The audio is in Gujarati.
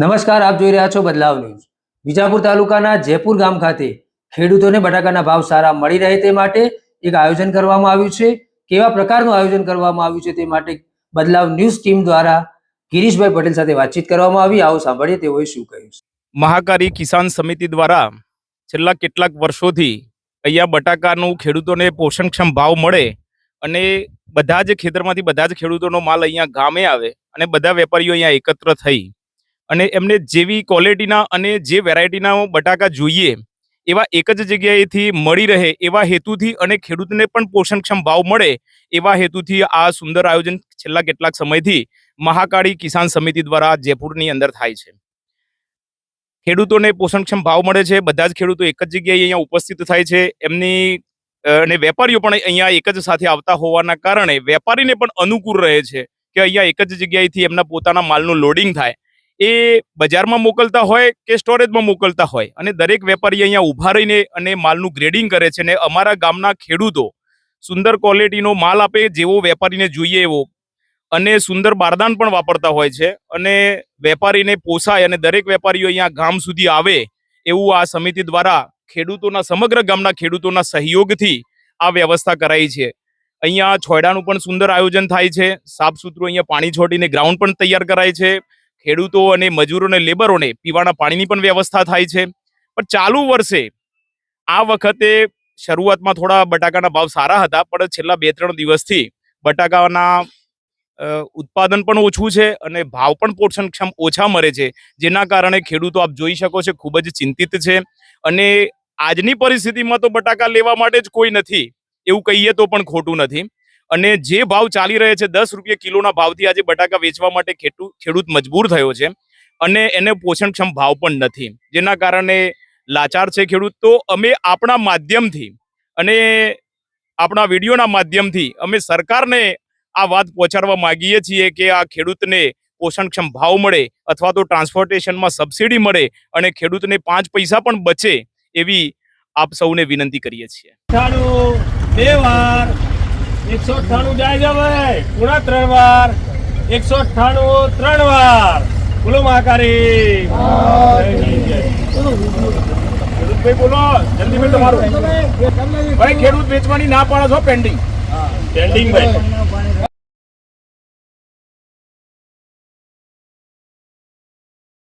નમસ્કાર, આપ જોઈ રહ્યા છો બદલાવ ન્યૂઝ। વિજાપુર તાલુકાના જયપુર ગામ ખાતે ખેડૂતોને બટાકાના ભાવ સારા મળી રહે તે માટે એક આયોજન કરવામાં આવ્યું છે। કેવા પ્રકારનું આયોજન કરવામાં આવ્યું છે તે માટે બદલાવ ન્યૂઝ ટીમ દ્વારા ગિરીશભાઈ પટેલ સાથે વાતચીત કરવામાં આવી। આવો સાંભળીએ તેઓએ શું કહ્યું છે। મહાકારી કિસાન સમિતિ દ્વારા છેલ્લા કેટલાક વર્ષોથી અહીંયા બટાકાનું ખેડૂતોને પોષણક્ષમ ભાવ મળે અને બધા જ ખેતરમાંથી બધા જ ખેડૂતોનો માલ અહીંયા ગામે આવે અને બધા વેપારીઓ અહીંયા એકત્ર થઈ અને એમને જેવી ક્વોલિટીના અને જે વેરાયટીના બટાકા જોઈએ એવા એક જ જગ્યાએથી મળી રહે એવા હેતુથી અને ખેડૂતને પણ પોષણક્ષમ ભાવ મળે એવા હેતુથી આ સુંદર આયોજન છેલ્લા કેટલાક સમયથી મહાકાળી કિસાન સમિતિ દ્વારા જયપુરની અંદર થાય છે। ખેડૂતોને પોષણક્ષમ ભાવ મળે છે, બધા જ ખેડૂતો એક જ જગ્યાએ અહીંયા ઉપસ્થિત થાય છે। એમની અને વેપારીઓ પણ અહીંયા એક જ સાથે આવતા હોવાના કારણે વેપારીને પણ અનુકૂળ રહે છે કે અહીંયા એક જ જગ્યાએથી એમના પોતાના માલનું લોડિંગ થાય। એ બજારમાં મોકલતા હોય કે સ્ટોરેજમાં મોકલતા હોય અને દરેક વેપારી અહીંયા ઊભા રહીને અને માલનું ગ્રેડિંગ કરે છે ને અમારા ગામના ખેડૂતો સુંદર ક્વોલિટીનો માલ આપે જેવો વેપારીને જોઈએ એવો અને સુંદર બારદાન પણ વાપરતા હોય છે અને વેપારીને પોસાય અને દરેક વેપારીઓ અહીંયા ગામ સુધી આવે એવું આ સમિતિ દ્વારા ખેડૂતોના સમગ્ર ગામના ખેડૂતોના સહયોગથી આ વ્યવસ્થા કરાઈ છે। અહીંયા છોયડાનું પણ સુંદર આયોજન થાય છે, સાફ સુથરું અહીંયા પાણી છોડીને ગ્રાઉન્ડ પણ તૈયાર કરાય છે। ખેડૂતો અને મજૂરોને લેબરોને પીવાના પાણીની પણ વ્યવસ્થા થાય છે। પણ ચાલુ વર્ષે આ વખતે શરૂઆતમાં થોડા બટાકાના ભાવ સારા હતા, પણ છેલ્લા 2-3 દિવસથી બટાકાના ઉત્પાદન પણ ઓછું છે અને ભાવ પણ પોષણક્ષમ ઓછા મળે છે, જેના કારણે ખેડૂતો આપ જોઈ શકો છો ખૂબ જ ચિંતિત છે। અને આજની પરિસ્થિતિમાં તો બટાકા લેવા માટે જ કોઈ નથી એવું કહીએ તો પણ ખોટું નથી। અને જે ભાવ ચાલી રહે છે 10 રૂપિયા કિલોના ભાવથી આજે બટાકા વેચવા માટે ખેડૂત મજબૂર થયો છે અને એને પોષણક્ષમ ભાવ પણ નથી, જેના કારણે લાચાર છે ખેડૂત। તો અમે આપણા માધ્યમથી અને આપણા વિડીયોના માધ્યમથી અમે સરકારને આ વાત પહોંચાડવા માંગીએ છીએ કે આ ખેડૂતને પોષણક્ષમ ભાવ મળે અથવા તો ટ્રાન્સપોર્ટેશનમાં સબસિડી મળે અને ખેડૂતને 5 પૈસા પણ બચે એવી આપ સૌને વિનંતી કરીએ છીએ। 198 જાય છે ભાઈ, પૂરા 3 વાર 198 3 વાર બોલો મહાકારી। ખેડૂતભાઈ બોલો જલ્દી ભાઈ, તમારું ભાઈ ખેડૂત વેચવાની ના પાડો છો, પેન્ડિંગ ભાઈ।